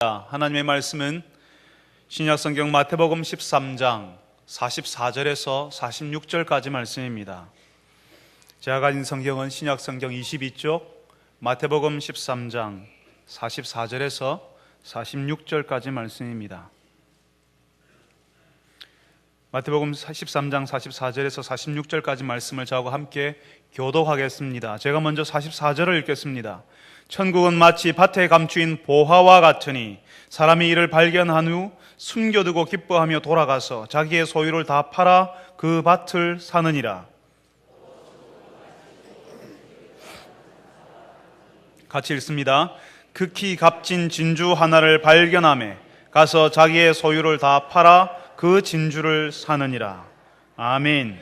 하나님의 말씀은 신약성경 마태복음 13장 44절에서 46절까지 말씀입니다. 제가 가진 성경은 신약성경 22쪽 마태복음 13장 44절에서 46절까지 말씀입니다. 마태복음 13장 44절에서 46절까지 말씀을 저하고 함께 교독하겠습니다. 제가 먼저 44절을 읽겠습니다. 천국은 마치 밭에 감추인 보화와 같으니 사람이 이를 발견한 후 숨겨두고 기뻐하며 돌아가서 자기의 소유를 다 팔아 그 밭을 사느니라. 같이 읽습니다. 극히 값진 진주 하나를 발견하며 가서 자기의 소유를 다 팔아 그 진주를 사느니라. 아멘.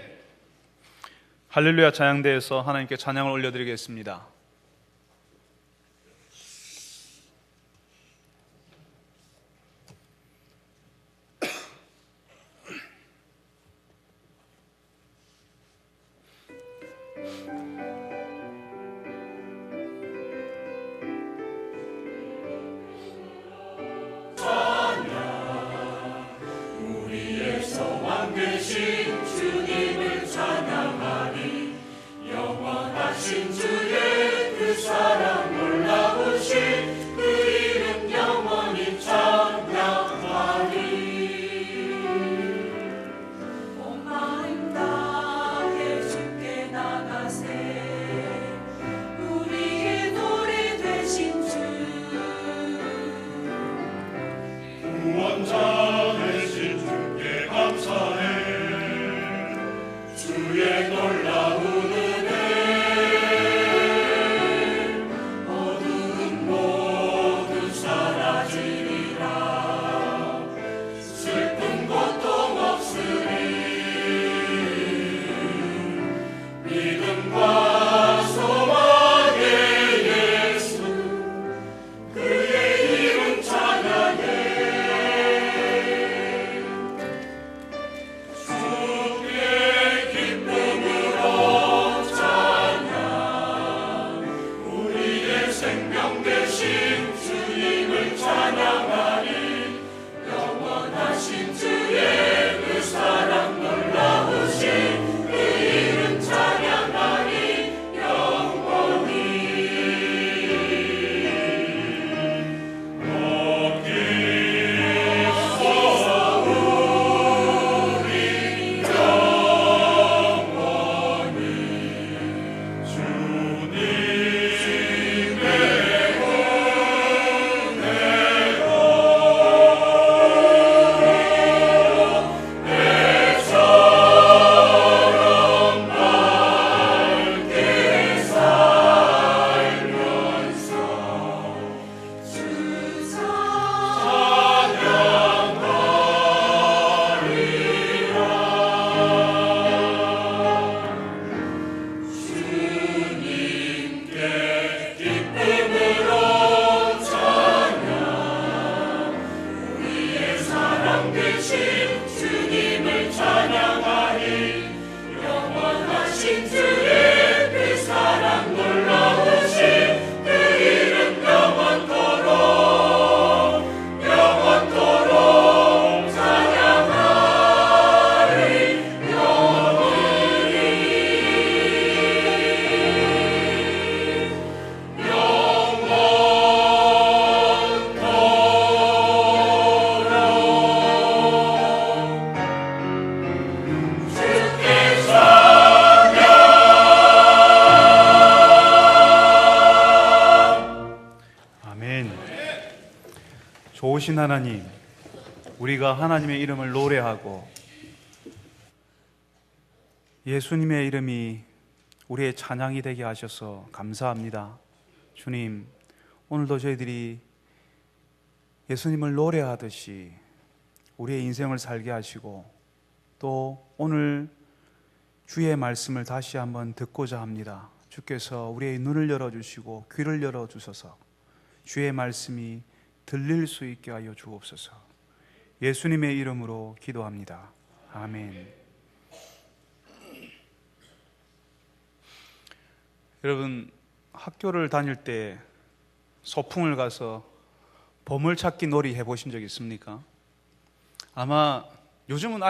할렐루야 찬양대에서 하나님께 찬양을 올려드리겠습니다. 좋으신 하나님, 우리가 하나님의 이름을 노래하고 예수님의 이름이 우리의 찬양이 되게 하셔서 감사합니다. 주님, 오늘도 저희들이 예수님을 노래하듯이 우리의 인생을 살게 하시고 또 오늘 주의 말씀을 다시 한번 듣고자 합니다. 주께서 우리의 눈을 열어주시고 귀를 열어주셔서 주의 말씀이 들릴 수 있게 하여 주옵소서. 예수님의 이름으로 기도합니다. 아멘. 여러분, 학교를 다닐 때 소풍을 가서 보물찾기 놀이 해보신 적 있습니까? 아마 요즘은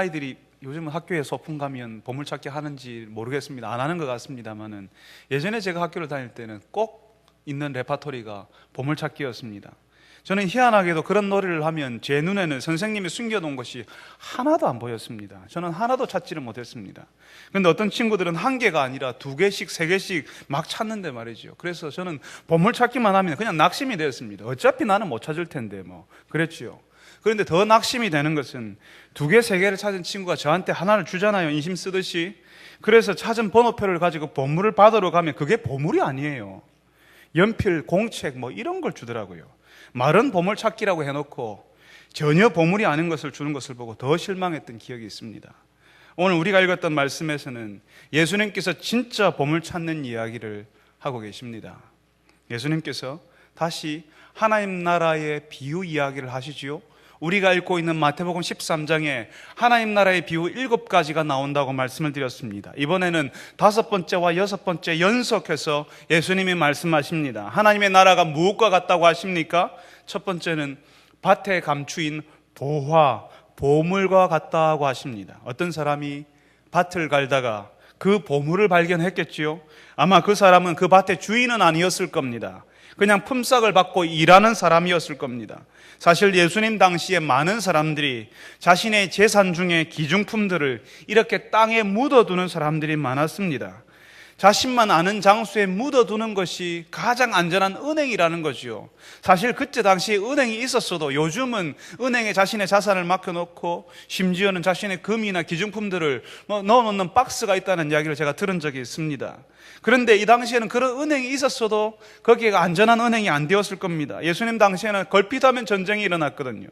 학교에 소풍 가면 보물찾기 하는지 모르겠습니다. 안 하는 것 같습니다만은 예전에 제가 학교를 다닐 때는 꼭 있는 레파토리가 보물찾기였습니다. 저는 희한하게도 그런 놀이를 하면 제 눈에는 선생님이 숨겨놓은 것이 하나도 안 보였습니다. 저는 하나도 찾지를 못했습니다. 그런데 어떤 친구들은 한 개가 아니라 2개씩, 3개씩 막 찾는데 말이죠. 그래서 저는 보물찾기만 하면 그냥 낙심이 되었습니다. 어차피 나는 못 찾을 텐데 그랬지요. 그런데 더 낙심이 되는 것은 2개, 3개를 찾은 친구가 저한테 하나를 주잖아요. 인심 쓰듯이. 그래서 찾은 번호표를 가지고 보물을 받으러 가면 그게 보물이 아니에요. 연필, 공책 이런 걸 주더라고요. 말은 보물찾기라고 해놓고 전혀 보물이 아닌 것을 주는 것을 보고 더 실망했던 기억이 있습니다. 오늘 우리가 읽었던 말씀에서는 예수님께서 진짜 보물 찾는 이야기를 하고 계십니다. 예수님께서 다시 하나님 나라의 비유 이야기를 하시지요. 우리가 읽고 있는 마태복음 13장에 하나님 나라의 비유 7가지가 나온다고 말씀을 드렸습니다. 이번에는 5번째와 6번째 연속해서 예수님이 말씀하십니다. 하나님의 나라가 무엇과 같다고 하십니까? 첫 번째는 밭에 감추인 보화, 보물과 같다고 하십니다. 어떤 사람이 밭을 갈다가 그 보물을 발견했겠지요. 아마 그 사람은 그 밭의 주인은 아니었을 겁니다. 그냥 품삯을 받고 일하는 사람이었을 겁니다. 사실 예수님 당시에 많은 사람들이 자신의 재산 중에 기중품들을 이렇게 땅에 묻어두는 사람들이 많았습니다. 자신만 아는 장소에 묻어두는 것이 가장 안전한 은행이라는 거죠. 사실 그때 당시에 은행이 있었어도 요즘은 은행에 자신의 자산을 맡겨놓고 심지어는 자신의 금이나 기중품들을 넣어놓는 박스가 있다는 이야기를 제가 들은 적이 있습니다. 그런데 이 당시에는 그런 은행이 있었어도 거기가 안전한 은행이 안 되었을 겁니다. 예수님 당시에는 걸핏하면 전쟁이 일어났거든요.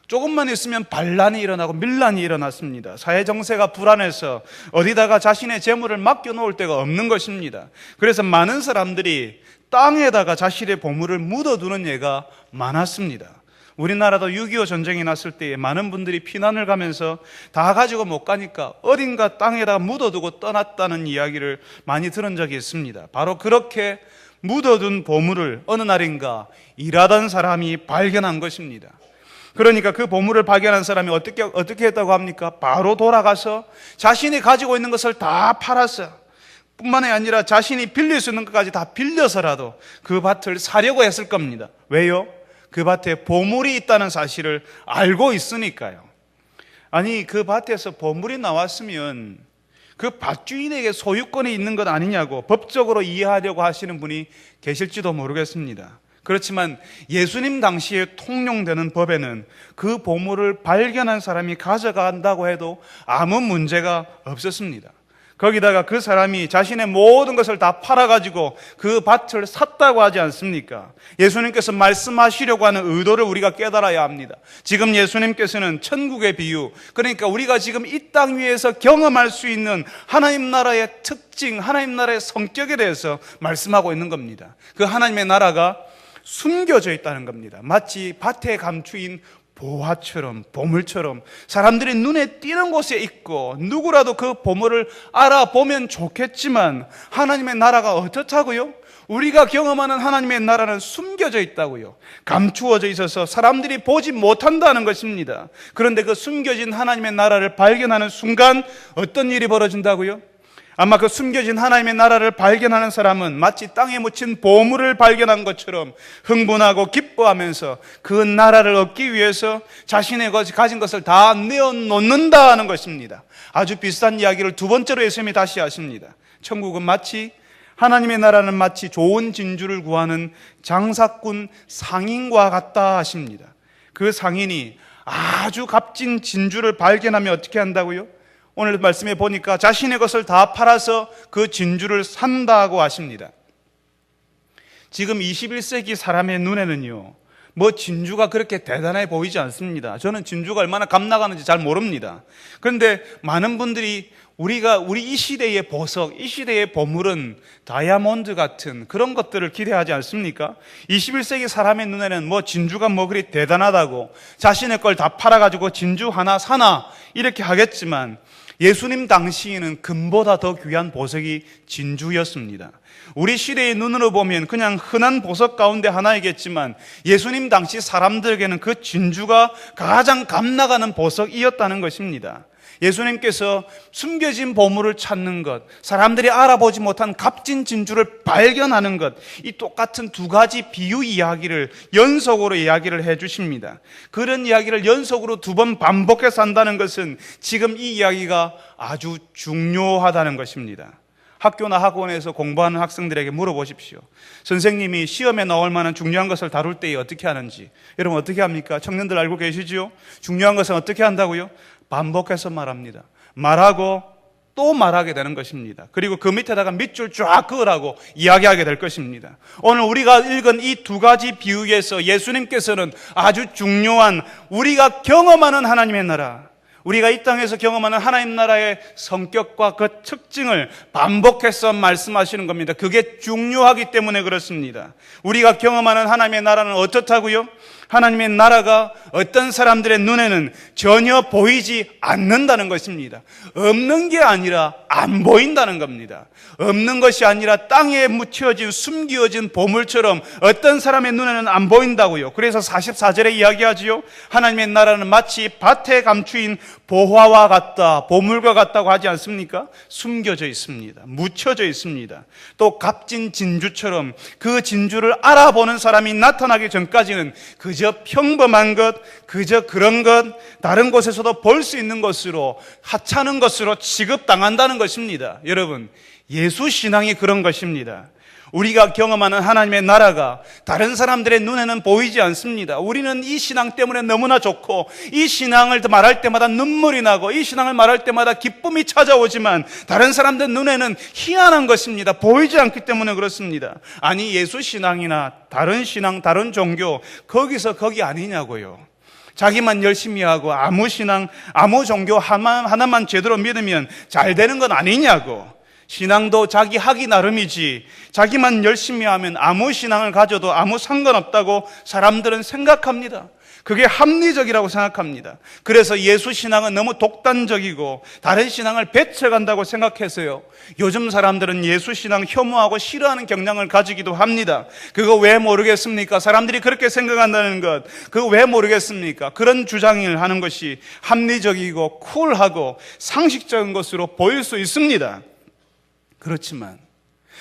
조금만 있으면 반란이 일어나고 밀란이 일어났습니다. 사회 정세가 불안해서 어디다가 자신의 재물을 맡겨놓을 데가 없는 것입니다. 그래서 많은 사람들이 땅에다가 자신의 보물을 묻어두는 예가 많았습니다. 우리나라도 6.25 전쟁이 났을 때에 많은 분들이 피난을 가면서 다 가지고 못 가니까 어딘가 땅에다가 묻어두고 떠났다는 이야기를 많이 들은 적이 있습니다. 바로 그렇게 묻어둔 보물을 어느 날인가 일하던 사람이 발견한 것입니다. 그러니까 그 보물을 발견한 사람이 어떻게 했다고 합니까? 바로 돌아가서 자신이 가지고 있는 것을 다 팔았어요. 뿐만이 아니라 자신이 빌릴 수 있는 것까지 다 빌려서라도 그 밭을 사려고 했을 겁니다. 왜요? 그 밭에 보물이 있다는 사실을 알고 있으니까요. 아니, 그 밭에서 보물이 나왔으면 그 밭주인에게 소유권이 있는 것 아니냐고 법적으로 이해하려고 하시는 분이 계실지도 모르겠습니다. 그렇지만 예수님 당시에 통용되는 법에는 그 보물을 발견한 사람이 가져간다고 해도 아무 문제가 없었습니다. 거기다가 그 사람이 자신의 모든 것을 다 팔아가지고 그 밭을 샀다고 하지 않습니까? 예수님께서 말씀하시려고 하는 의도를 우리가 깨달아야 합니다. 지금 예수님께서는 천국의 비유, 그러니까 우리가 지금 이 땅 위에서 경험할 수 있는 하나님 나라의 특징, 하나님 나라의 성격에 대해서 말씀하고 있는 겁니다. 그 하나님의 나라가 숨겨져 있다는 겁니다. 마치 밭에 감추인 보화처럼, 보물처럼 사람들이 눈에 띄는 곳에 있고 누구라도 그 보물을 알아보면 좋겠지만 하나님의 나라가 어떻다고요? 우리가 경험하는 하나님의 나라는 숨겨져 있다고요. 감추어져 있어서 사람들이 보지 못한다는 것입니다. 그런데 그 숨겨진 하나님의 나라를 발견하는 순간 어떤 일이 벌어진다고요? 아마 그 숨겨진 하나님의 나라를 발견하는 사람은 마치 땅에 묻힌 보물을 발견한 것처럼 흥분하고 기뻐하면서 그 나라를 얻기 위해서 자신의 가진 것을 다 내어놓는다는 것입니다. 아주 비슷한 이야기를 두 번째로 예수님이 다시 하십니다. 천국은 마치 하나님의 나라는 마치 좋은 진주를 구하는 장사꾼 상인과 같다 하십니다. 그 상인이 아주 값진 진주를 발견하면 어떻게 한다고요? 오늘 말씀에 보니까 자신의 것을 다 팔아서 그 진주를 산다고 하십니다. 지금 21세기 사람의 눈에는요, 진주가 그렇게 대단해 보이지 않습니다. 저는 진주가 얼마나 값 나가는지 잘 모릅니다. 그런데 많은 분들이 우리 이 시대의 보석, 이 시대의 보물은 다이아몬드 같은 그런 것들을 기대하지 않습니까? 21세기 사람의 눈에는 진주가 그리 대단하다고 자신의 걸 다 팔아가지고 진주 하나 사나 이렇게 하겠지만 예수님 당시에는 금보다 더 귀한 보석이 진주였습니다. 우리 시대의 눈으로 보면 그냥 흔한 보석 가운데 하나이겠지만 예수님 당시 사람들에게는 그 진주가 가장 값나가는 보석이었다는 것입니다. 예수님께서 숨겨진 보물을 찾는 것, 사람들이 알아보지 못한 값진 진주를 발견하는 것, 이 똑같은 두 가지 비유 이야기를 연속으로 이야기를 해 주십니다. 그런 이야기를 연속으로 두 번 반복해서 한다는 것은 지금 이 이야기가 아주 중요하다는 것입니다. 학교나 학원에서 공부하는 학생들에게 물어보십시오. 선생님이 시험에 나올 만한 중요한 것을 다룰 때에 어떻게 하는지. 여러분 어떻게 합니까? 청년들 알고 계시죠? 중요한 것은 어떻게 한다고요? 반복해서 말합니다. 말하고 또 말하게 되는 것입니다. 그리고 그 밑에다가 밑줄 쫙 그으라고 이야기하게 될 것입니다. 오늘 우리가 읽은 이 두 가지 비유에서 예수님께서는 아주 중요한 우리가 경험하는 하나님의 나라, 우리가 이 땅에서 경험하는 하나님 나라의 성격과 그 특징을 반복해서 말씀하시는 겁니다. 그게 중요하기 때문에 그렇습니다. 우리가 경험하는 하나님의 나라는 어떻다고요? 하나님의 나라가 어떤 사람들의 눈에는 전혀 보이지 않는다는 것입니다. 없는 게 아니라 안 보인다는 겁니다. 없는 것이 아니라 땅에 묻혀진 숨겨진 보물처럼 어떤 사람의 눈에는 안 보인다고요. 그래서 44절에 이야기하지요. 하나님의 나라는 마치 밭에 감추인 보화와 같다, 보물과 같다고 하지 않습니까? 숨겨져 있습니다. 묻혀져 있습니다. 또 값진 진주처럼 그 진주를 알아보는 사람이 나타나기 전까지는 그저 평범한 것, 그저 그런 것, 다른 곳에서도 볼 수 있는 것으로, 하찮은 것으로 취급당한다는 것입니다. 여러분, 예수 신앙이 그런 것입니다. 우리가 경험하는 하나님의 나라가 다른 사람들의 눈에는 보이지 않습니다. 우리는 이 신앙 때문에 너무나 좋고, 이 신앙을 말할 때마다 눈물이 나고, 이 신앙을 말할 때마다 기쁨이 찾아오지만 다른 사람들 눈에는 희한한 것입니다. 보이지 않기 때문에 그렇습니다. 아니, 예수 신앙이나 다른 신앙, 다른 종교, 거기서 거기 아니냐고요. 자기만 열심히 하고 아무 신앙, 아무 종교 하나만 제대로 믿으면 잘 되는 건 아니냐고. 신앙도 자기 하기 나름이지, 자기만 열심히 하면 아무 신앙을 가져도 아무 상관없다고 사람들은 생각합니다. 그게 합리적이라고 생각합니다. 그래서 예수 신앙은 너무 독단적이고 다른 신앙을 배척한다고 생각해서요, 요즘 사람들은 예수 신앙 혐오하고 싫어하는 경향을 가지기도 합니다. 그거 왜 모르겠습니까? 사람들이 그렇게 생각한다는 것, 그거 왜 모르겠습니까? 그런 주장을 하는 것이 합리적이고 쿨하고 상식적인 것으로 보일 수 있습니다. 그렇지만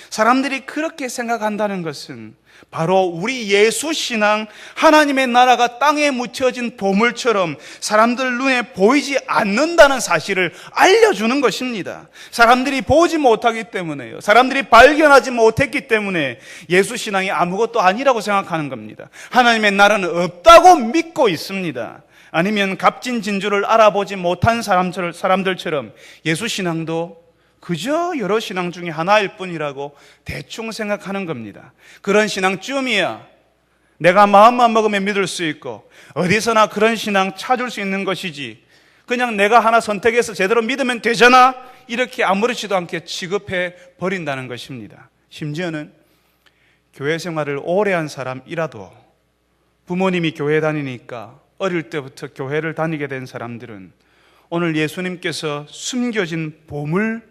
사람들이 그렇게 생각한다는 것은 바로 우리 예수 신앙, 하나님의 나라가 땅에 묻혀진 보물처럼 사람들 눈에 보이지 않는다는 사실을 알려주는 것입니다. 사람들이 보지 못하기 때문에요. 사람들이 발견하지 못했기 때문에 예수 신앙이 아무것도 아니라고 생각하는 겁니다. 하나님의 나라는 없다고 믿고 있습니다. 아니면 값진 진주를 알아보지 못한 사람들처럼 예수 신앙도 그저 여러 신앙 중에 하나일 뿐이라고 대충 생각하는 겁니다. 그런 신앙쯤이야 내가 마음만 먹으면 믿을 수 있고 어디서나 그런 신앙 찾을 수 있는 것이지, 그냥 내가 하나 선택해서 제대로 믿으면 되잖아, 이렇게 아무렇지도 않게 취급해 버린다는 것입니다. 심지어는 교회 생활을 오래 한 사람이라도, 부모님이 교회 다니니까 어릴 때부터 교회를 다니게 된 사람들은 오늘 예수님께서 숨겨진 보물,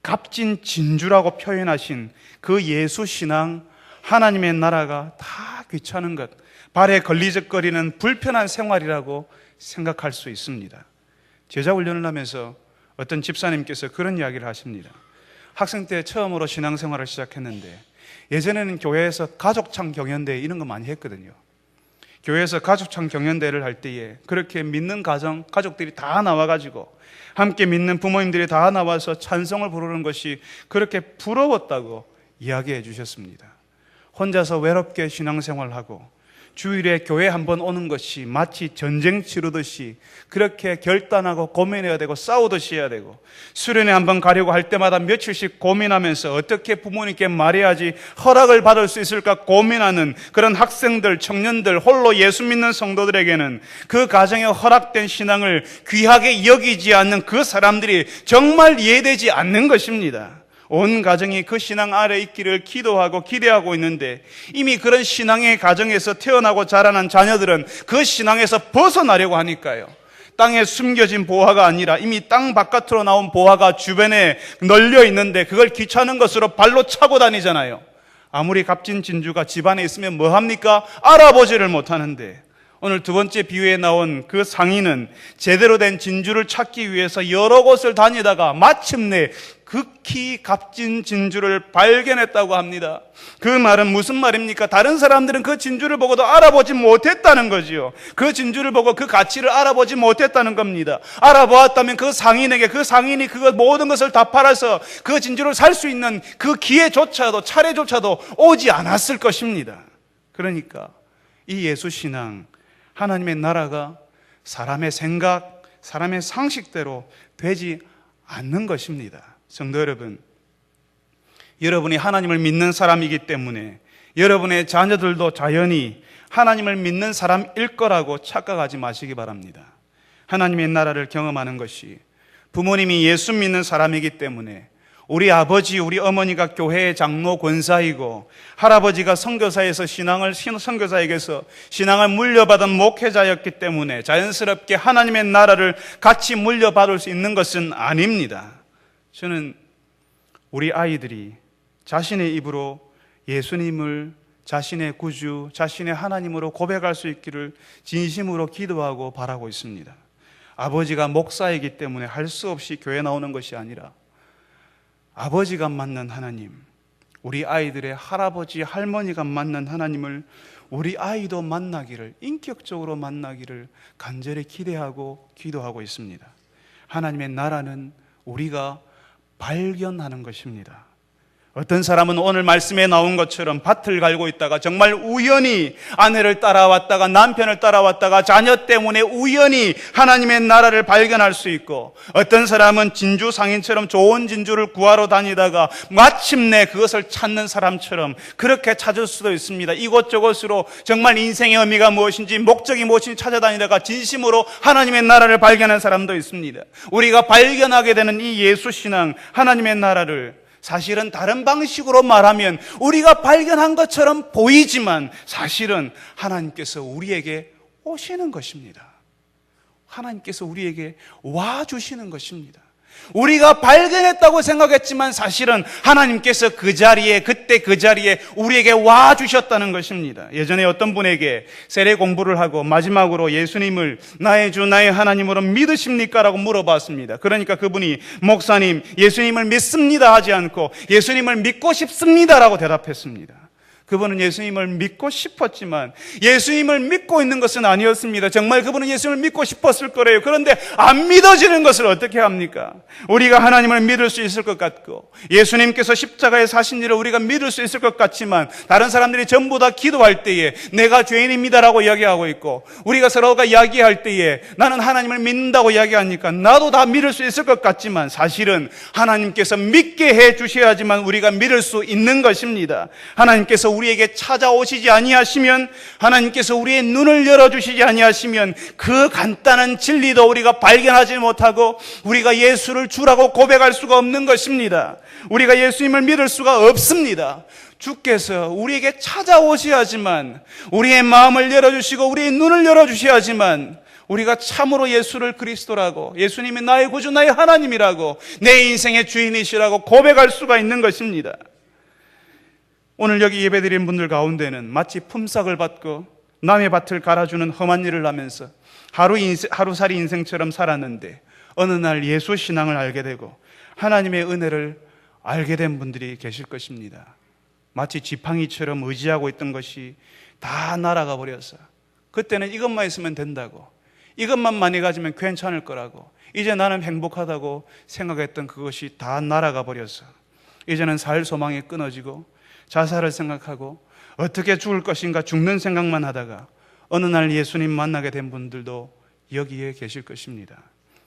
값진 진주라고 표현하신 그 예수 신앙, 하나님의 나라가 다 귀찮은 것, 발에 걸리적거리는 불편한 생활이라고 생각할 수 있습니다. 제자 훈련을 하면서 어떤 집사님께서 그런 이야기를 하십니다. 학생 때 처음으로 신앙생활을 시작했는데 예전에는 교회에서 가족창 경연대 이런 거 많이 했거든요. 교회에서 가족창 경연대회를 할 때에 그렇게 믿는 가족들이 다 나와가지고 함께 믿는 부모님들이 다 나와서 찬송을 부르는 것이 그렇게 부러웠다고 이야기해 주셨습니다. 혼자서 외롭게 신앙생활하고 주일에 교회 한번 오는 것이 마치 전쟁 치르듯이 그렇게 결단하고 고민해야 되고 싸우듯이 해야 되고, 수련회 한번 가려고 할 때마다 며칠씩 고민하면서 어떻게 부모님께 말해야지 허락을 받을 수 있을까 고민하는 그런 학생들, 청년들, 홀로 예수 믿는 성도들에게는 그 가정에 허락된 신앙을 귀하게 여기지 않는 그 사람들이 정말 이해되지 않는 것입니다. 온 가정이 그 신앙 아래 있기를 기도하고 기대하고 있는데 이미 그런 신앙의 가정에서 태어나고 자라난 자녀들은 그 신앙에서 벗어나려고 하니까요, 땅에 숨겨진 보화가 아니라 이미 땅 바깥으로 나온 보화가 주변에 널려 있는데 그걸 귀찮은 것으로 발로 차고 다니잖아요. 아무리 값진 진주가 집안에 있으면 뭐합니까? 알아보지를 못하는데, 오늘 두 번째 비유에 나온 그 상인은 제대로 된 진주를 찾기 위해서 여러 곳을 다니다가 마침내 극히 값진 진주를 발견했다고 합니다. 그 말은 무슨 말입니까? 다른 사람들은 그 진주를 보고도 알아보지 못했다는 거지요. 그 진주를 보고 그 가치를 알아보지 못했다는 겁니다. 알아보았다면 그 상인에게, 그 상인이 그 모든 것을 다 팔아서 그 진주를 살 수 있는 그 기회조차도, 차례조차도 오지 않았을 것입니다. 그러니까 이 예수신앙, 하나님의 나라가 사람의 생각, 사람의 상식대로 되지 않는 것입니다. 성도 여러분, 여러분이 하나님을 믿는 사람이기 때문에 여러분의 자녀들도 자연히 하나님을 믿는 사람일 거라고 착각하지 마시기 바랍니다. 하나님의 나라를 경험하는 것이, 부모님이 예수 믿는 사람이기 때문에 우리 아버지, 우리 어머니가 교회의 장로 권사이고 할아버지가 선교사에게서 신앙을 물려받은 목회자였기 때문에 자연스럽게 하나님의 나라를 같이 물려받을 수 있는 것은 아닙니다. 저는 우리 아이들이 자신의 입으로 예수님을 자신의 구주, 자신의 하나님으로 고백할 수 있기를 진심으로 기도하고 바라고 있습니다. 아버지가 목사이기 때문에 할 수 없이 교회 나오는 것이 아니라 아버지가 맞는 하나님, 우리 아이들의 할아버지, 할머니가 맞는 하나님을 우리 아이도 만나기를, 인격적으로 만나기를 간절히 기대하고 기도하고 있습니다. 하나님의 나라는 우리가 발견하는 것입니다. 어떤 사람은 오늘 말씀에 나온 것처럼 밭을 갈고 있다가 정말 우연히 아내를 따라왔다가 남편을 따라왔다가 자녀 때문에 우연히 하나님의 나라를 발견할 수 있고, 어떤 사람은 진주 상인처럼 좋은 진주를 구하러 다니다가 마침내 그것을 찾는 사람처럼 그렇게 찾을 수도 있습니다. 이곳저곳으로 정말 인생의 의미가 무엇인지, 목적이 무엇인지 찾아다니다가 진심으로 하나님의 나라를 발견한 사람도 있습니다. 우리가 발견하게 되는 이 예수신앙, 하나님의 나라를 사실은 다른 방식으로 말하면 우리가 발견한 것처럼 보이지만 사실은 하나님께서 우리에게 오시는 것입니다. 하나님께서 우리에게 와주시는 것입니다. 우리가 발견했다고 생각했지만 사실은 하나님께서 그 자리에, 그때 그 자리에 우리에게 와주셨다는 것입니다. 예전에 어떤 분에게 세례 공부를 하고 마지막으로 예수님을 나의 주, 나의 하나님으로 믿으십니까? 라고 물어봤습니다. 그러니까 그분이 목사님, 예수님을 믿습니다 하지 않고 예수님을 믿고 싶습니다 라고 대답했습니다. 그분은 예수님을 믿고 싶었지만 예수님을 믿고 있는 것은 아니었습니다. 정말 그분은 예수님을 믿고 싶었을 거래요. 그런데 안 믿어지는 것을 어떻게 합니까? 우리가 하나님을 믿을 수 있을 것 같고 예수님께서 십자가에 사신 일을 우리가 믿을 수 있을 것 같지만 다른 사람들이 전부 다 기도할 때에 내가 죄인입니다라고 이야기하고 있고, 우리가 서로가 이야기할 때에 나는 하나님을 믿는다고 이야기하니까 나도 다 믿을 수 있을 것 같지만 사실은 하나님께서 믿게 해 주셔야지만 우리가 믿을 수 있는 것입니다. 하나님께서 우리에게 찾아오시지 아니하시면, 하나님께서 우리의 눈을 열어주시지 아니하시면 그 간단한 진리도 우리가 발견하지 못하고 우리가 예수를 주라고 고백할 수가 없는 것입니다. 우리가 예수님을 믿을 수가 없습니다. 주께서 우리에게 찾아오셔야지만, 우리의 마음을 열어주시고 우리의 눈을 열어주셔야지만 우리가 참으로 예수를 그리스도라고, 예수님이 나의 구주, 나의 하나님이라고, 내 인생의 주인이시라고 고백할 수가 있는 것입니다. 오늘 여기 예배드린 분들 가운데는 마치 품삯을 받고 남의 밭을 갈아주는 험한 일을 하면서 하루살이 인생처럼 살았는데 어느 날 예수 신앙을 알게 되고 하나님의 은혜를 알게 된 분들이 계실 것입니다. 마치 지팡이처럼 의지하고 있던 것이 다 날아가 버려서 그때는 이것만 있으면 된다고, 이것만 많이 가지면 괜찮을 거라고, 이제 나는 행복하다고 생각했던 그것이 다 날아가 버려서 이제는 살 소망이 끊어지고 자살을 생각하고 어떻게 죽을 것인가 죽는 생각만 하다가 어느 날 예수님 만나게 된 분들도 여기에 계실 것입니다.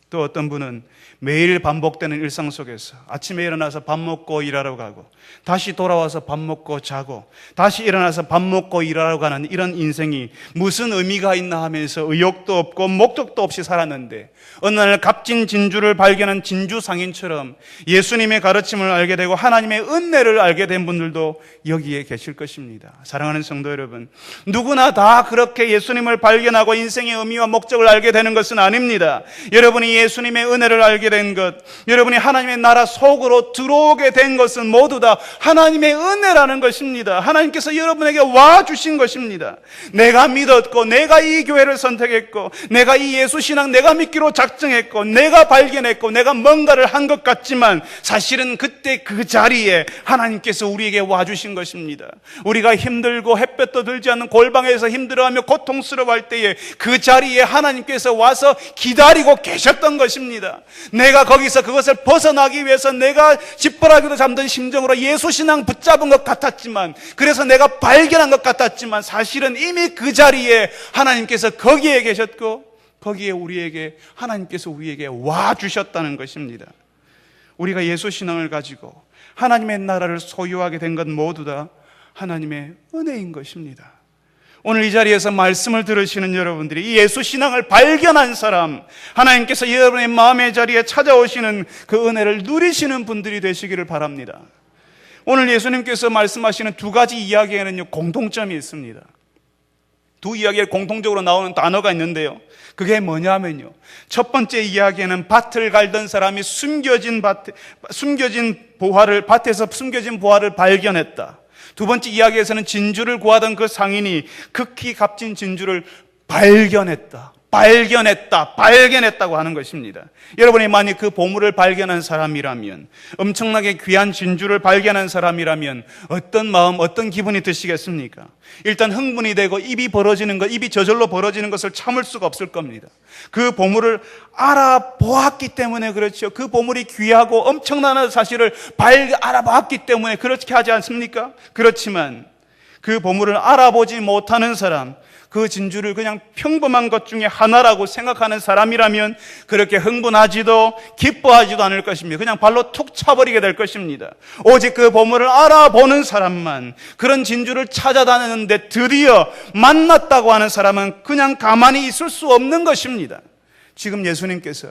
또 어떤 분은 매일 반복되는 일상 속에서 아침에 일어나서 밥 먹고 일하러 가고, 다시 돌아와서 밥 먹고 자고, 다시 일어나서 밥 먹고 일하러 가는 이런 인생이 무슨 의미가 있나 하면서 의욕도 없고 목적도 없이 살았는데, 어느 날 값진 진주를 발견한 진주 상인처럼 예수님의 가르침을 알게 되고 하나님의 은혜를 알게 된 분들도 여기에 계실 것입니다. 사랑하는 성도 여러분, 누구나 다 그렇게 예수님을 발견하고 인생의 의미와 목적을 알게 되는 것은 아닙니다. 여러분이 예수님의 은혜를 알게 된 것, 여러분이 하나님의 나라 속으로 들어오게 된 것은 모두 다 하나님의 은혜라는 것입니다. 하나님께서 여러분에게 와주신 것입니다. 내가 믿었고, 내가 이 교회를 선택했고, 내가 이 예수신앙 내가 믿기로 작정했고, 내가 발견했고, 내가 뭔가를 한 것 같지만 사실은 그때 그 자리에 하나님께서 우리에게 와주신 것입니다. 우리가 힘들고 햇볕도 들지 않는 골방에서 힘들어하며 고통스러워할 때에 그 자리에 하나님께서 와서 기다리고 계셨던 것입니다. 내가 거기서 그것을 벗어나기 위해서 내가 지푸라기도 잠든 심정으로 예수신앙 붙잡은 것 같았지만, 그래서 내가 발견한 것 같았지만 사실은 이미 그 자리에 하나님께서 거기에 계셨고, 거기에 하나님께서 우리에게 와주셨다는 것입니다. 우리가 예수신앙을 가지고 하나님의 나라를 소유하게 된 것 모두 다 하나님의 은혜인 것입니다. 오늘 이 자리에서 말씀을 들으시는 여러분들이 이 예수신앙을 발견한 사람, 하나님께서 여러분의 마음의 자리에 찾아오시는 그 은혜를 누리시는 분들이 되시기를 바랍니다. 오늘 예수님께서 말씀하시는 두 가지 이야기에는 공통점이 있습니다. 두 이야기에 공통적으로 나오는 단어가 있는데요, 그게 뭐냐면요, 첫 번째 이야기에는 밭을 갈던 사람이 밭에서 숨겨진 보화를 발견했다. 두 번째 이야기에서는 진주를 구하던 그 상인이 극히 값진 진주를 발견했다고 하는 것입니다. 여러분이 만약 그 보물을 발견한 사람이라면, 엄청나게 귀한 진주를 발견한 사람이라면 어떤 마음, 어떤 기분이 드시겠습니까? 일단 흥분이 되고 입이 저절로 벌어지는 것을 참을 수가 없을 겁니다. 그 보물을 알아보았기 때문에 그렇죠. 그 보물이 귀하고 엄청난 사실을 알아보았기 때문에 그렇게 하지 않습니까? 그렇지만 그 보물을 알아보지 못하는 사람, 그 진주를 그냥 평범한 것 중에 하나라고 생각하는 사람이라면 그렇게 흥분하지도 기뻐하지도 않을 것입니다. 그냥 발로 툭 차버리게 될 것입니다. 오직 그 보물을 알아보는 사람만, 그런 진주를 찾아다니는데 드디어 만났다고 하는 사람은 그냥 가만히 있을 수 없는 것입니다. 지금 예수님께서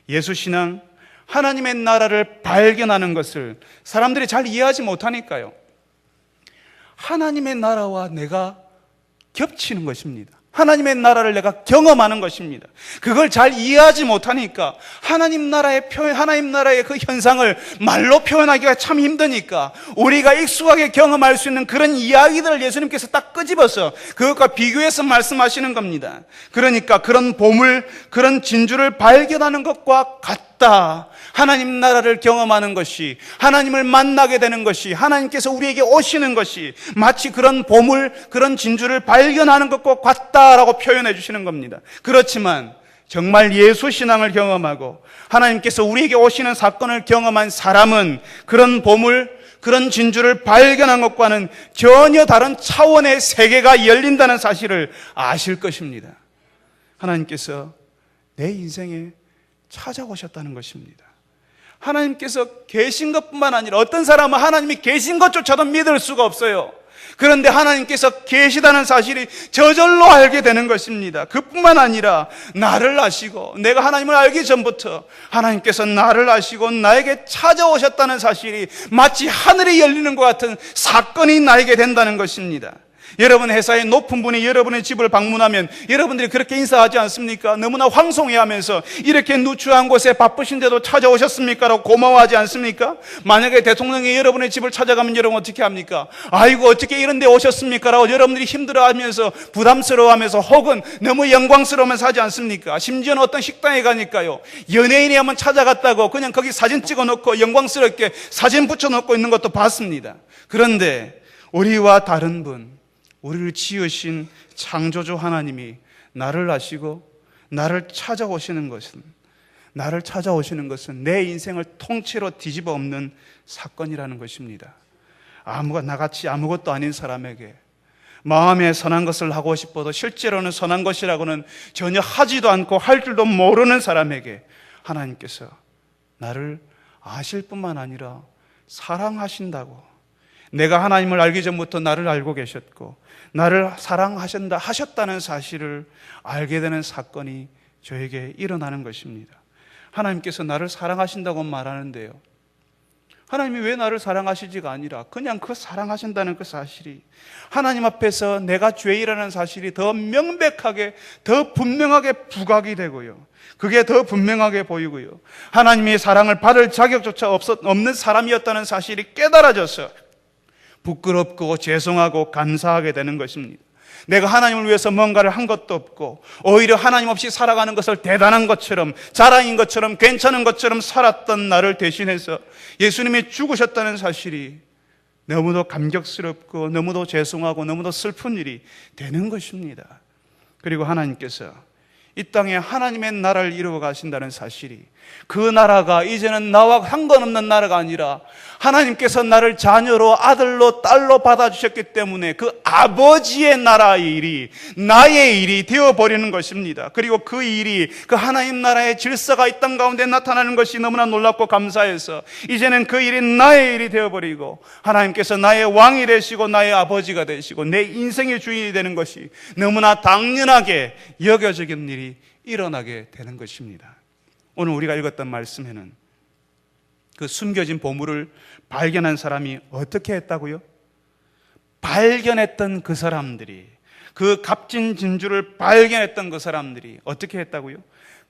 예수신앙, 하나님의 나라를 발견하는 것을 사람들이 잘 이해하지 못하니까요, 하나님의 나라와 내가 겹치는 것입니다. 하나님의 나라를 내가 경험하는 것입니다. 그걸 잘 이해하지 못하니까 하나님 나라의 그 현상을 말로 표현하기가 참 힘드니까 우리가 익숙하게 경험할 수 있는 그런 이야기들을 예수님께서 딱 끄집어서 그것과 비교해서 말씀하시는 겁니다. 그러니까 그런 보물, 그런 진주를 발견하는 것과 같다. 하나님 나라를 경험하는 것이, 하나님을 만나게 되는 것이, 하나님께서 우리에게 오시는 것이 마치 그런 보물, 그런 진주를 발견하는 것과 같다라고 표현해 주시는 겁니다. 그렇지만 정말 예수신앙을 경험하고 하나님께서 우리에게 오시는 사건을 경험한 사람은 그런 보물, 그런 진주를 발견한 것과는 전혀 다른 차원의 세계가 열린다는 사실을 아실 것입니다. 하나님께서 내 인생에 찾아오셨다는 것입니다. 하나님께서 계신 것뿐만 아니라 어떤 사람은 하나님이 계신 것조차도 믿을 수가 없어요. 그런데 하나님께서 계시다는 사실이 저절로 알게 되는 것입니다. 그뿐만 아니라 나를 아시고, 내가 하나님을 알기 전부터 하나님께서 나를 아시고 나에게 찾아오셨다는 사실이 마치 하늘이 열리는 것 같은 사건이 나에게 된다는 것입니다. 여러분 회사의 높은 분이 여러분의 집을 방문하면 여러분들이 그렇게 인사하지 않습니까? 너무나 황송해하면서 이렇게 누추한 곳에 바쁘신데도 찾아오셨습니까? 라고 고마워하지 않습니까? 만약에 대통령이 여러분의 집을 찾아가면 여러분 어떻게 합니까? 아이고 어떻게 이런 데 오셨습니까? 라고 여러분들이 힘들어하면서 부담스러워하면서 혹은 너무 영광스러우면서 하지 않습니까? 심지어는 어떤 식당에 가니까요, 연예인이 한번 찾아갔다고 그냥 거기 사진 찍어놓고 영광스럽게 사진 붙여놓고 있는 것도 봤습니다. 그런데 우리와 다른 분, 우리를 지으신 창조주 하나님이 나를 아시고 나를 찾아오시는 것은 내 인생을 통째로 뒤집어 엎는 사건이라는 것입니다. 나같이 아무것도 아닌 사람에게, 마음에 선한 것을 하고 싶어도 실제로는 선한 것이라고는 전혀 하지도 않고 할 줄도 모르는 사람에게 하나님께서 나를 아실 뿐만 아니라 사랑하신다고, 내가 하나님을 알기 전부터 나를 알고 계셨고 나를 하셨다는 사실을 알게 되는 사건이 저에게 일어나는 것입니다. 하나님께서 나를 사랑하신다고 말하는데요, 하나님이 왜 나를 사랑하시지가 아니라 그냥 그 사랑하신다는 그 사실이 하나님 앞에서 내가 죄인이라는 사실이 더 명백하게, 더 분명하게 부각이 되고요, 그게 더 분명하게 보이고요, 하나님의 사랑을 받을 자격조차 없는 사람이었다는 사실이 깨달아져서 부끄럽고 죄송하고 감사하게 되는 것입니다. 내가 하나님을 위해서 뭔가를 한 것도 없고 오히려 하나님 없이 살아가는 것을 대단한 것처럼, 자랑인 것처럼, 괜찮은 것처럼 살았던 나를 대신해서 예수님이 죽으셨다는 사실이 너무도 감격스럽고 너무도 죄송하고 너무도 슬픈 일이 되는 것입니다. 그리고 하나님께서 이 땅에 하나님의 나라를 이루어 가신다는 사실이, 그 나라가 이제는 나와 상관없는 나라가 아니라 하나님께서 나를 자녀로, 아들로, 딸로 받아주셨기 때문에 그 아버지의 나라의 일이 나의 일이 되어버리는 것입니다. 그리고 그 일이, 그 하나님 나라의 질서가 이 땅 가운데 나타나는 것이 너무나 놀랍고 감사해서 이제는 그 일이 나의 일이 되어버리고 하나님께서 나의 왕이 되시고 나의 아버지가 되시고 내 인생의 주인이 되는 것이 너무나 당연하게 여겨지는 일이 일어나게 되는 것입니다. 오늘 우리가 읽었던 말씀에는 그 숨겨진 보물을 발견한 사람이 어떻게 했다고요? 발견했던 그 사람들이, 그 값진 진주를 발견했던 그 사람들이 어떻게 했다고요?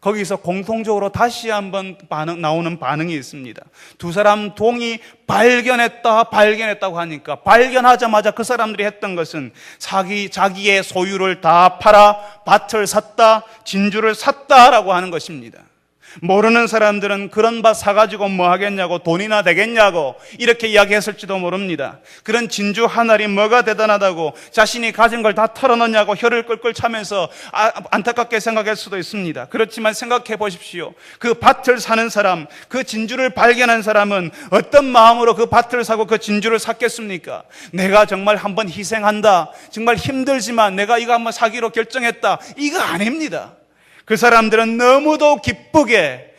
거기서 공통적으로 다시 한번 나오는 반응이 있습니다. 두 사람 동이 발견했다고 하니까 발견하자마자 그 사람들이 했던 것은 자기의 소유를 다 팔아 밭을 샀다, 진주를 샀다라고 하는 것입니다. 모르는 사람들은 그런 밭 사가지고 뭐 하겠냐고, 돈이나 되겠냐고 이렇게 이야기했을지도 모릅니다. 그런 진주 한 알이 뭐가 대단하다고 자신이 가진 걸 다 털어놓냐고 혀를 끌끌 차면서 안타깝게 생각할 수도 있습니다. 그렇지만 생각해 보십시오. 그 밭을 사는 사람, 그 진주를 발견한 사람은 어떤 마음으로 그 밭을 사고 그 진주를 샀겠습니까? 내가 정말 한번 희생한다, 정말 힘들지만 내가 이거 한번 사기로 결정했다, 이거 아닙니다. 그 사람들은 너무도 기쁘게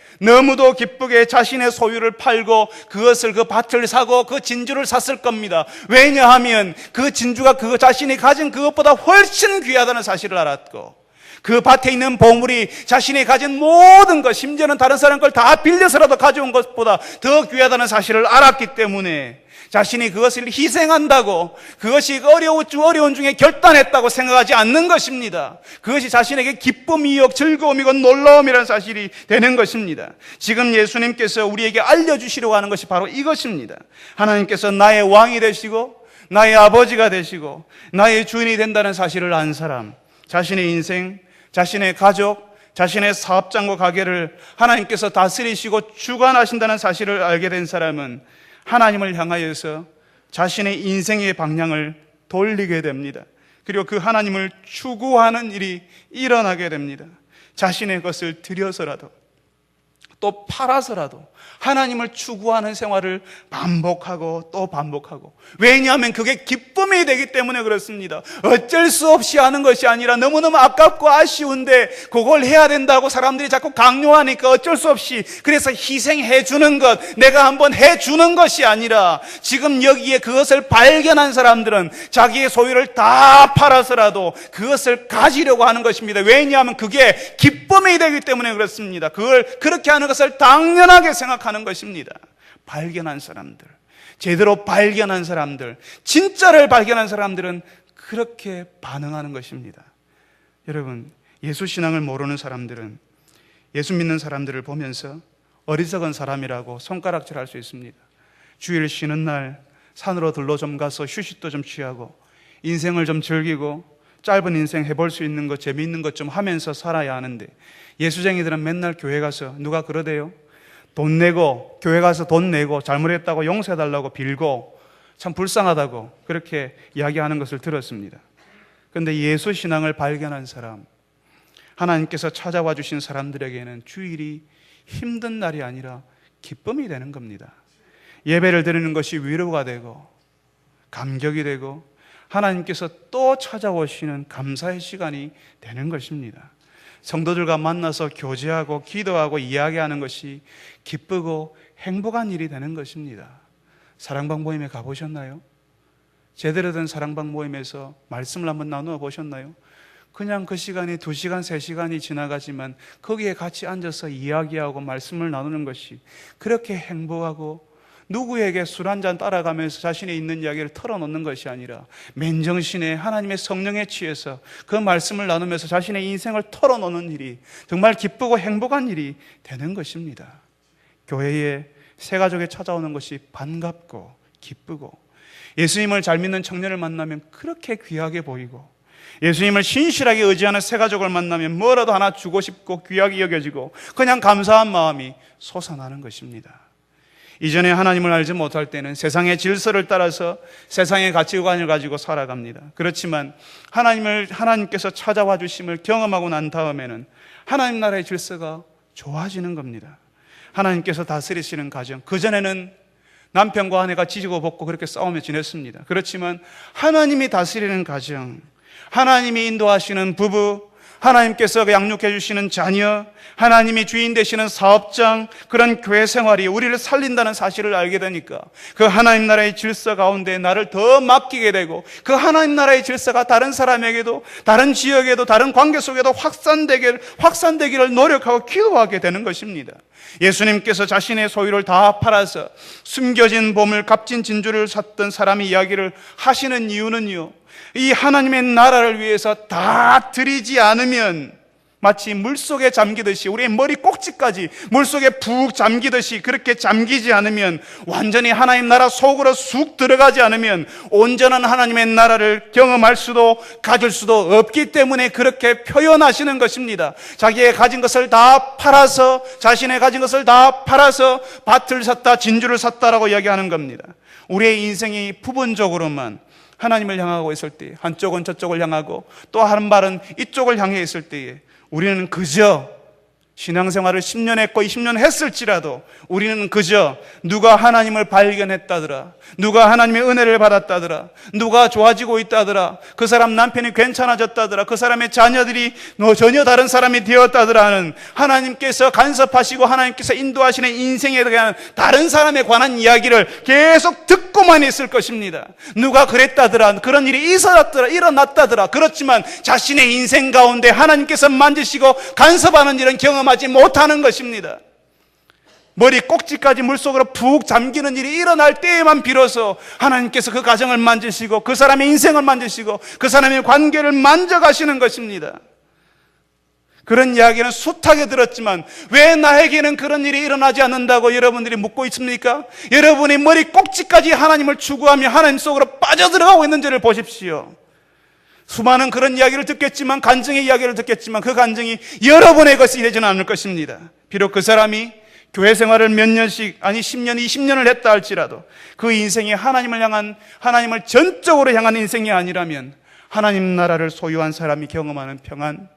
자신의 소유를 팔고 그것을, 그 밭을 사고 그 진주를 샀을 겁니다. 왜냐하면 그 진주가 그 자신이 가진 그것보다 훨씬 귀하다는 사실을 알았고, 그 밭에 있는 보물이 자신이 가진 모든 것, 심지어는 다른 사람 걸 다 빌려서라도 가져온 것보다 더 귀하다는 사실을 알았기 때문에 자신이 그것을 희생한다고, 그것이 어려운 중에 결단했다고 생각하지 않는 것입니다. 그것이 자신에게 기쁨이요 즐거움이고 놀라움이라는 사실이 되는 것입니다. 지금 예수님께서 우리에게 알려주시려고 하는 것이 바로 이것입니다. 하나님께서 나의 왕이 되시고 나의 아버지가 되시고 나의 주인이 된다는 사실을 안 사람, 자신의 인생, 자신의 가족, 자신의 사업장과 가게를 하나님께서 다스리시고 주관하신다는 사실을 알게 된 사람은 하나님을 향하여서 자신의 인생의 방향을 돌리게 됩니다. 그리고 그 하나님을 추구하는 일이 일어나게 됩니다. 자신의 것을 들여서라도 또 팔아서라도 하나님을 추구하는 생활을 반복하고 또 반복하고, 왜냐하면 그게 기쁨이 되기 때문에 그렇습니다. 어쩔 수 없이 하는 것이 아니라 너무너무 아깝고 아쉬운데 그걸 해야 된다고 사람들이 자꾸 강요하니까 어쩔 수 없이, 그래서 희생해 주는 것, 내가 한번 해 주는 것이 아니라 지금 여기에 그것을 발견한 사람들은 자기의 소유를 다 팔아서라도 그것을 가지려고 하는 것입니다. 왜냐하면 그게 기쁨이 되기 때문에 그렇습니다. 그걸 그렇게 하는 것을 당연하게 생각하는 것입니다. 발견한 사람들, 제대로 발견한 사람들, 진짜를 발견한 사람들은 그렇게 반응하는 것입니다. 여러분, 예수 신앙을 모르는 사람들은 예수 믿는 사람들을 보면서 어리석은 사람이라고 손가락질할 수 있습니다. 주일 쉬는 날 산으로 들러 좀 가서 휴식도 좀 취하고 인생을 좀 즐기고 짧은 인생 해볼 수 있는 것, 재미있는 것 좀 하면서 살아야 하는데, 예수쟁이들은 맨날 교회 가서 누가 그러대요? 돈 내고, 교회 가서 돈 내고 잘못했다고 용서해달라고 빌고 참 불쌍하다고 그렇게 이야기하는 것을 들었습니다. 그런데 예수 신앙을 발견한 사람, 하나님께서 찾아와 주신 사람들에게는 주일이 힘든 날이 아니라 기쁨이 되는 겁니다. 예배를 드리는 것이 위로가 되고 감격이 되고 하나님께서 또 찾아오시는 감사의 시간이 되는 것입니다. 성도들과 만나서 교제하고 기도하고 이야기하는 것이 기쁘고 행복한 일이 되는 것입니다. 사랑방 모임에 가보셨나요? 제대로 된 사랑방 모임에서 말씀을 한번 나누어 보셨나요? 그냥 그 시간이 2시간, 3시간이 지나가지만 거기에 같이 앉아서 이야기하고 말씀을 나누는 것이 그렇게 행복하고 누구에게 술 한잔 따라가면서 자신이 있는 이야기를 털어놓는 것이 아니라 맨정신에 하나님의 성령에 취해서 그 말씀을 나누면서 자신의 인생을 털어놓는 일이 정말 기쁘고 행복한 일이 되는 것입니다. 교회에 새 가족이 찾아오는 것이 반갑고 기쁘고 예수님을 잘 믿는 청년을 만나면 그렇게 귀하게 보이고 예수님을 신실하게 의지하는 새 가족을 만나면 뭐라도 하나 주고 싶고 귀하게 여겨지고 그냥 감사한 마음이 솟아나는 것입니다. 이전에 하나님을 알지 못할 때는 세상의 질서를 따라서 세상의 가치관을 가지고 살아갑니다. 그렇지만 하나님께서 찾아와 주심을 경험하고 난 다음에는 하나님 나라의 질서가 좋아지는 겁니다. 하나님께서 다스리시는 가정, 그전에는 남편과 아내가 지지고 볶고 그렇게 싸우며 지냈습니다. 그렇지만 하나님이 다스리는 가정, 하나님이 인도하시는 부부, 하나님께서 양육해 주시는 자녀, 하나님이 주인 되시는 사업장, 그런 교회 생활이 우리를 살린다는 사실을 알게 되니까 그 하나님 나라의 질서 가운데 나를 더 맡기게 되고 그 하나님 나라의 질서가 다른 사람에게도 다른 지역에도 다른 관계 속에도 확산되기를 노력하고 기도하게 되는 것입니다. 예수님께서 자신의 소유를 다 팔아서 숨겨진 보물 값진 진주를 샀던 사람의 이야기를 하시는 이유는요, 이 하나님의 나라를 위해서 다 드리지 않으면 마치 물속에 잠기듯이 우리의 머리 꼭지까지 물속에 푹 잠기듯이 그렇게 잠기지 않으면 완전히 하나님 나라 속으로 쑥 들어가지 않으면 온전한 하나님의 나라를 경험할 수도 가질 수도 없기 때문에 그렇게 표현하시는 것입니다. 자기의 가진 것을 다 팔아서 자신의 가진 것을 다 팔아서 밭을 샀다 진주를 샀다라고 이야기하는 겁니다. 우리의 인생이 부분적으로만 하나님을 향하고 있을 때 한쪽은 저쪽을 향하고 또 한 발은 이쪽을 향해 있을 때에 우리는 그저 신앙생활을 10년 했고 20년 했을지라도 우리는 그저 누가 하나님을 발견했다더라, 누가 하나님의 은혜를 받았다더라, 누가 좋아지고 있다더라, 그 사람 남편이 괜찮아졌다더라, 그 사람의 자녀들이 전혀 다른 사람이 되었다더라 하는 하나님께서 간섭하시고 하나님께서 인도하시는 인생에 대한 다른 사람에 관한 이야기를 계속 듣고만 있을 것입니다. 누가 그랬다더라, 그런 일이 있었더라, 일어났다더라. 그렇지만 자신의 인생 가운데 하나님께서 만지시고 간섭하는 일은 경험하지 못하는 것입니다. 머리 꼭지까지 물속으로 푹 잠기는 일이 일어날 때에만 비로소 하나님께서 그 가정을 만지시고 그 사람의 인생을 만지시고 그 사람의 관계를 만져가시는 것입니다. 그런 이야기는 숱하게 들었지만 왜 나에게는 그런 일이 일어나지 않는다고 여러분들이 묻고 있습니까? 여러분이 머리 꼭지까지 하나님을 추구하며 하나님 속으로 빠져들어가고 있는지를 보십시오. 수많은 그런 이야기를 듣겠지만, 간증의 이야기를 듣겠지만 그 간증이 여러분의 것이 되지는 않을 것입니다. 비록 그 사람이 교회 생활을 몇 년씩, 아니 10년, 20년을 했다 할지라도 그 인생이 하나님을 전적으로 향한 인생이 아니라면 하나님 나라를 소유한 사람이 경험하는 평안,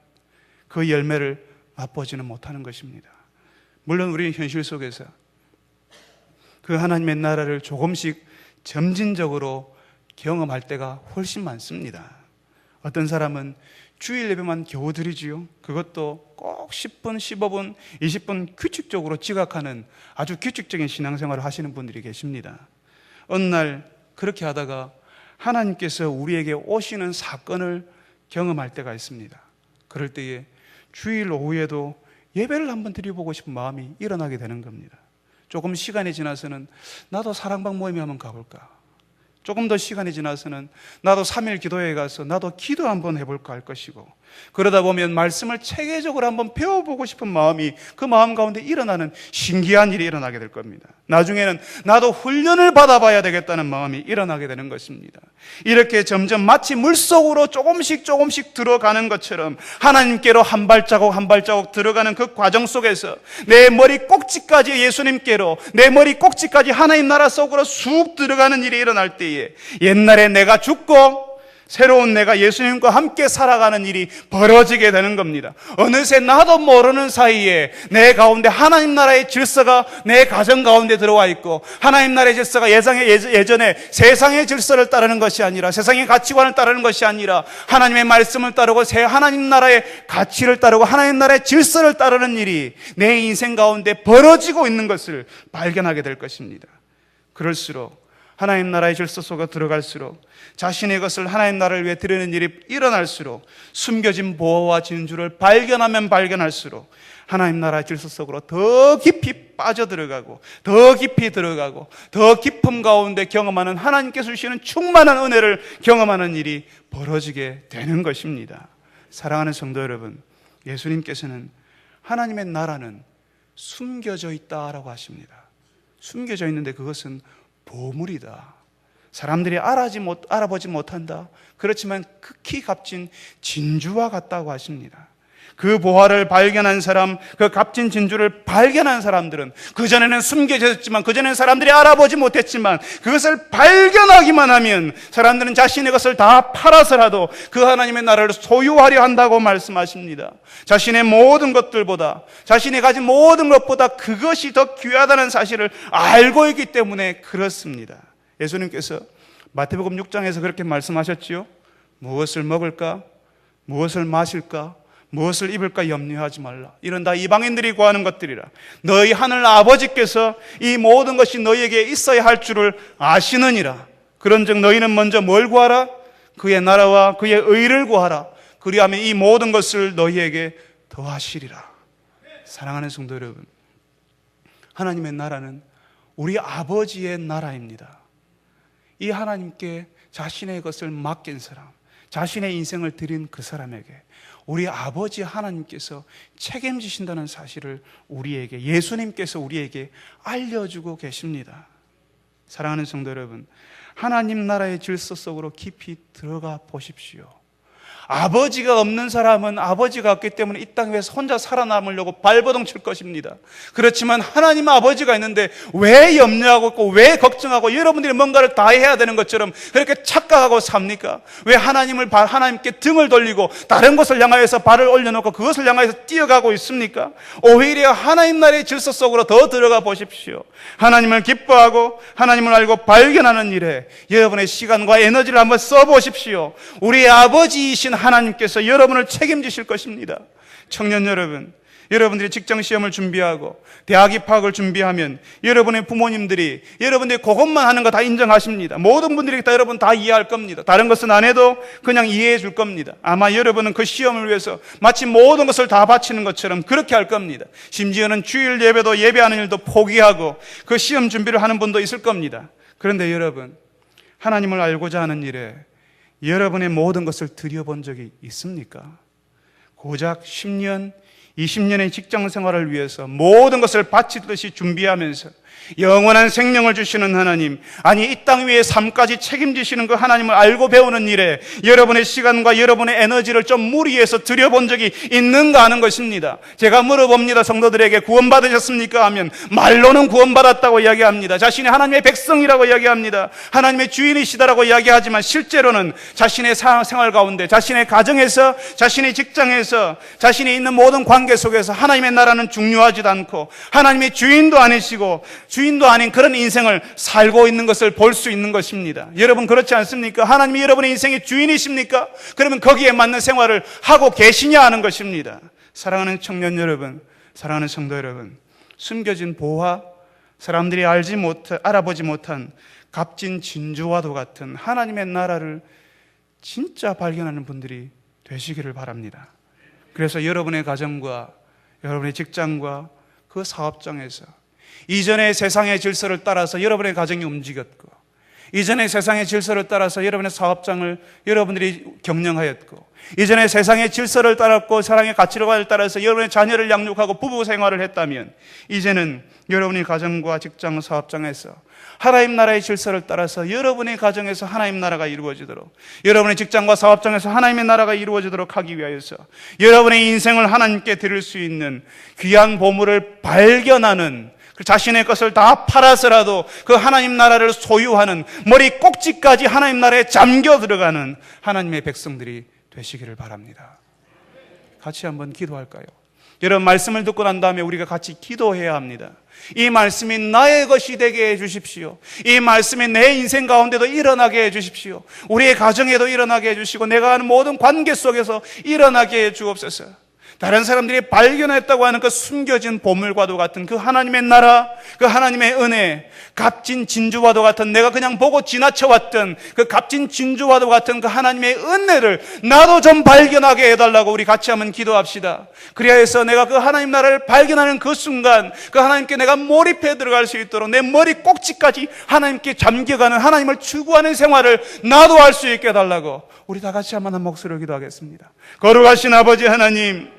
그 열매를 맛보지는 못하는 것입니다. 물론 우리는 현실 속에서 그 하나님의 나라를 조금씩 점진적으로 경험할 때가 훨씬 많습니다. 어떤 사람은 주일 예배만 겨우 드리지요. 그것도 꼭 10분, 15분, 20분 규칙적으로 지각하는 아주 규칙적인 신앙생활을 하시는 분들이 계십니다. 어느 날 그렇게 하다가 하나님께서 우리에게 오시는 사건을 경험할 때가 있습니다. 그럴 때에 주일 오후에도 예배를 한번 드려보고 싶은 마음이 일어나게 되는 겁니다. 조금 시간이 지나서는 나도 사랑방 모임에 한번 가볼까? 조금 더 시간이 지나서는 나도 3일 기도회에 가서 나도 기도 한번 해볼까 할 것이고, 그러다 보면 말씀을 체계적으로 한번 배워보고 싶은 마음이 그 마음 가운데 일어나는 신기한 일이 일어나게 될 겁니다. 나중에는 나도 훈련을 받아봐야 되겠다는 마음이 일어나게 되는 것입니다. 이렇게 점점 마치 물속으로 조금씩 들어가는 것처럼 하나님께로 한 발자국 한 발자국 들어가는 그 과정 속에서 내 머리 꼭지까지 예수님께로, 내 머리 꼭지까지 하나님 나라 속으로 쑥 들어가는 일이 일어날 때에 옛날에 내가 죽고 새로운 내가 예수님과 함께 살아가는 일이 벌어지게 되는 겁니다. 어느새 나도 모르는 사이에 내 가운데 하나님 나라의 질서가 내 가정 가운데 들어와 있고, 하나님 나라의 질서가 예전에 세상의 질서를 따르는 것이 아니라, 세상의 가치관을 따르는 것이 아니라 하나님의 말씀을 따르고 하나님 나라의 가치를 따르고 하나님 나라의 질서를 따르는 일이 내 인생 가운데 벌어지고 있는 것을 발견하게 될 것입니다. 그럴수록 하나님 나라의 질서 속에 들어갈수록, 자신의 것을 하나님 나라를 위해 드리는 일이 일어날수록, 숨겨진 보호와 진주를 발견하면 발견할수록 하나님 나라의 질서 속으로 더 깊이 빠져들어가고, 더 깊이 들어가고, 더 깊음 가운데 경험하는, 하나님께서 주시는 충만한 은혜를 경험하는 일이 벌어지게 되는 것입니다. 사랑하는 성도 여러분, 예수님께서는 하나님의 나라는 숨겨져 있다라고 하십니다. 숨겨져 있는데 그것은 보물이다. 사람들이 알아보지 못한다. 그렇지만 극히 값진 진주와 같다고 하십니다. 그 보화를 발견한 사람, 그 값진 진주를 발견한 사람들은, 그전에는 숨겨졌지만, 그전에는 사람들이 알아보지 못했지만, 그것을 발견하기만 하면 사람들은 자신의 것을 다 팔아서라도 그 하나님의 나라를 소유하려 한다고 말씀하십니다. 자신의 모든 것들보다, 자신이 가진 모든 것보다 그것이 더 귀하다는 사실을 알고 있기 때문에 그렇습니다. 예수님께서 마태복음 6장에서 그렇게 말씀하셨지요. 무엇을 먹을까? 무엇을 마실까? 무엇을 입을까 염려하지 말라. 이런 다 이방인들이 구하는 것들이라. 너희 하늘 아버지께서 이 모든 것이 너희에게 있어야 할 줄을 아시느니라. 그런즉 너희는 먼저 뭘 구하라? 그의 나라와 그의 의를 구하라. 그리하면 이 모든 것을 너희에게 더하시리라. 사랑하는 성도 여러분, 하나님의 나라는 우리 아버지의 나라입니다. 이 하나님께 자신의 것을 맡긴 사람, 자신의 인생을 드린 그 사람에게 우리 아버지 하나님께서 책임지신다는 사실을 우리에게, 예수님께서 우리에게 알려주고 계십니다. 사랑하는 성도 여러분, 하나님 나라의 질서 속으로 깊이 들어가 보십시오. 아버지가 없는 사람은 아버지가 없기 때문에 이 땅 위에서 혼자 살아남으려고 발버둥 칠 것입니다. 그렇지만 하나님 아버지가 있는데 왜 염려하고 있고 왜 걱정하고 여러분들이 뭔가를 다 해야 되는 것처럼 그렇게 착각하고 삽니까? 왜 하나님께 등을 돌리고 다른 곳을 향하여서 발을 올려놓고 그것을 향하여서 뛰어가고 있습니까? 오히려 하나님 나라의 질서 속으로 더 들어가 보십시오. 하나님을 기뻐하고 하나님을 알고 발견하는 일에 여러분의 시간과 에너지를 한번 써보십시오. 우리 아버지이신 하나님께서 여러분을 책임지실 것입니다. 청년 여러분, 여러분들이 직장시험을 준비하고 대학 입학을 준비하면 여러분의 부모님들이 여러분들이 그것만 하는 거 다 인정하십니다. 모든 분들이 다 여러분 다 이해할 겁니다. 다른 것은 안 해도 그냥 이해해 줄 겁니다. 아마 여러분은 그 시험을 위해서 마치 모든 것을 다 바치는 것처럼 그렇게 할 겁니다. 심지어는 주일 예배도 예배하는 일도 포기하고 그 시험 준비를 하는 분도 있을 겁니다. 그런데 여러분, 하나님을 알고자 하는 일에 여러분의 모든 것을 들여본 적이 있습니까? 고작 10년, 20년의 직장 생활을 위해서 모든 것을 바치듯이 준비하면서 영원한 생명을 주시는 하나님, 아니 이 땅 위의 삶까지 책임지시는 그 하나님을 알고 배우는 일에 여러분의 시간과 여러분의 에너지를 좀 무리해서 들여본 적이 있는가 하는 것입니다. 제가 물어봅니다. 성도들에게 구원받으셨습니까? 하면 말로는 구원받았다고 이야기합니다. 자신이 하나님의 백성이라고 이야기합니다. 하나님의 주인이시다라고 이야기하지만 실제로는 자신의 생활 가운데, 자신의 가정에서, 자신의 직장에서, 자신이 있는 모든 관계 속에서 하나님의 나라는 중요하지도 않고 하나님의 주인도 아니시고 주인도 아닌 그런 인생을 살고 있는 것을 볼 수 있는 것입니다. 여러분 그렇지 않습니까? 하나님이 여러분의 인생의 주인이십니까? 그러면 거기에 맞는 생활을 하고 계시냐 하는 것입니다. 사랑하는 청년 여러분, 사랑하는 성도 여러분, 숨겨진 보화, 사람들이 알아보지 못한 값진 진주와도 같은 하나님의 나라를 진짜 발견하는 분들이 되시기를 바랍니다. 그래서 여러분의 가정과 여러분의 직장과 그 사업장에서 이전의 세상의 질서를 따라서 여러분의 가정이 움직였고, 이전의 세상의 질서를 따라서 여러분의 사업장을 여러분들이 경영하였고, 이전의 세상의 질서를 따랐고 사랑의 가치를 따라서 여러분의 자녀를 양육하고 부부 생활을 했다면, 이제는 여러분의 가정과 직장, 사업장에서 하나님 나라의 질서를 따라서 여러분의 가정에서 하나님 나라가 이루어지도록, 여러분의 직장과 사업장에서 하나님의 나라가 이루어지도록 하기 위하여서 여러분의 인생을 하나님께 드릴 수 있는 귀한 보물을 발견하는, 그 자신의 것을 다 팔아서라도 그 하나님 나라를 소유하는, 머리 꼭지까지 하나님 나라에 잠겨 들어가는 하나님의 백성들이 되시기를 바랍니다. 같이 한번 기도할까요? 여러분, 말씀을 듣고 난 다음에 우리가 같이 기도해야 합니다. 이 말씀이 나의 것이 되게 해 주십시오. 이 말씀이 내 인생 가운데도 일어나게 해 주십시오. 우리의 가정에도 일어나게 해 주시고 내가 하는 모든 관계 속에서 일어나게 해 주옵소서. 다른 사람들이 발견했다고 하는 그 숨겨진 보물과도 같은 그 하나님의 나라, 그 하나님의 은혜, 값진 진주와도 같은, 내가 그냥 보고 지나쳐왔던 그 값진 진주와도 같은 그 하나님의 은혜를 나도 좀 발견하게 해달라고 우리 같이 한번 기도합시다. 그래야 해서 내가 그 하나님 나라를 발견하는 그 순간 그 하나님께 내가 몰입해 들어갈 수 있도록 내 머리 꼭지까지 하나님께 잠겨가는, 하나님을 추구하는 생활을 나도 할 수 있게 해달라고 우리 다 같이 한번 한 목소리로 기도하겠습니다. 거룩하신 아버지 하나님,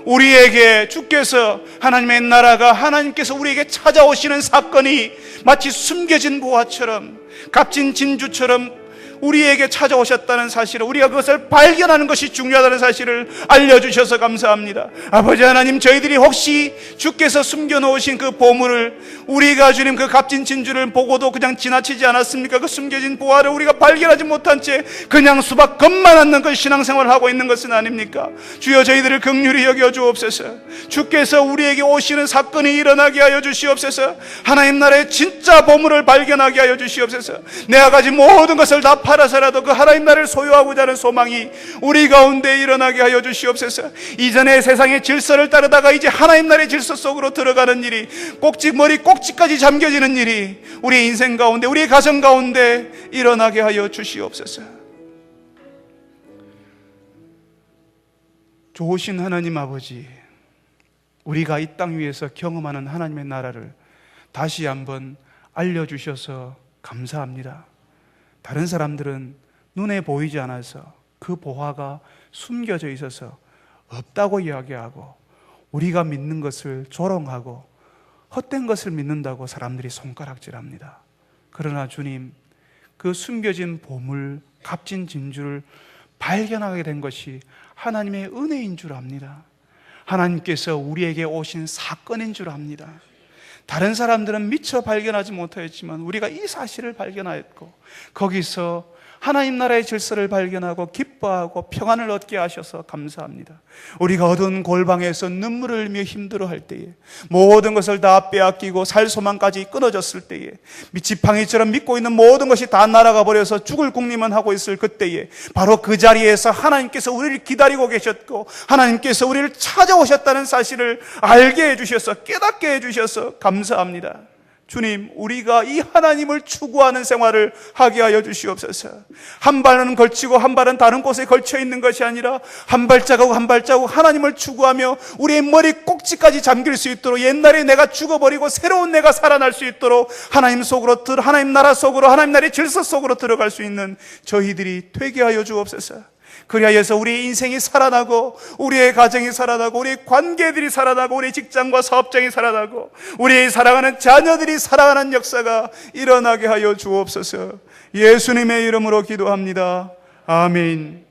우리에게 주께서 하나님의 나라가, 하나님께서 우리에게 찾아오시는 사건이 마치 숨겨진 보화처럼, 값진 진주처럼 우리에게 찾아오셨다는 사실을, 우리가 그것을 발견하는 것이 중요하다는 사실을 알려주셔서 감사합니다. 아버지 하나님, 저희들이 혹시 주께서 숨겨놓으신 그 보물을, 우리가 주님 그 값진 진주를 보고도 그냥 지나치지 않았습니까? 그 숨겨진 보화를 우리가 발견하지 못한 채 그냥 수박 겉만 않는 그 신앙생활을 하고 있는 것은 아닙니까? 주여, 저희들을 긍휼히 여겨 주옵소서. 주께서 우리에게 오시는 사건이 일어나게 하여 주시옵소서. 하나님 나라의 진짜 보물을 발견하게 하여 주시옵소서. 내가 가진 모든 것을 다 팔아서라도 그 하나님 나라를 소유하고자 하는 소망이 우리 가운데 일어나게 하여 주시옵소서. 이전에 세상의 질서를 따르다가 이제 하나님 나라의 질서 속으로 들어가는 일이, 머리 꼭지까지 잠겨지는 일이 우리 인생 가운데, 우리 가정 가운데 일어나게 하여 주시옵소서. 좋으신 하나님 아버지, 우리가 이 땅 위에서 경험하는 하나님의 나라를 다시 한번 알려주셔서 감사합니다. 다른 사람들은 눈에 보이지 않아서 그 보화가 숨겨져 있어서 없다고 이야기하고, 우리가 믿는 것을 조롱하고 헛된 것을 믿는다고 사람들이 손가락질합니다. 그러나 주님, 그 숨겨진 보물, 값진 진주를 발견하게 된 것이 하나님의 은혜인 줄 압니다. 하나님께서 우리에게 오신 사건인 줄 압니다. 다른 사람들은 미처 발견하지 못하였지만 우리가 이 사실을 발견하였고, 거기서 하나님 나라의 질서를 발견하고 기뻐하고 평안을 얻게 하셔서 감사합니다. 우리가 어두운 골방에서 눈물을 흘리며 힘들어할 때에, 모든 것을 다 빼앗기고 살 소망까지 끊어졌을 때에, 지팡이처럼 믿고 있는 모든 것이 다 날아가 버려서 죽을 궁리만 하고 있을 그때에, 바로 그 자리에서 하나님께서 우리를 기다리고 계셨고 하나님께서 우리를 찾아오셨다는 사실을 알게 해주셔서, 깨닫게 해주셔서 감사합니다. 주님, 우리가 이 하나님을 추구하는 생활을 하게 하여 주시옵소서. 한 발은 걸치고 한 발은 다른 곳에 걸쳐 있는 것이 아니라 한 발자국 한 발자국 하나님을 추구하며 우리의 머리 꼭지까지 잠길 수 있도록, 옛날에 내가 죽어버리고 새로운 내가 살아날 수 있도록 하나님 속으로, 하나님 나라 속으로, 하나님 나라의 질서 속으로 들어갈 수 있는 저희들이 되게 하여 주옵소서. 그리하여서 우리의 인생이 살아나고, 우리의 가정이 살아나고, 우리의 관계들이 살아나고, 우리의 직장과 사업장이 살아나고, 우리의 사랑하는 자녀들이 살아가는 역사가 일어나게 하여 주옵소서. 예수님의 이름으로 기도합니다. 아멘.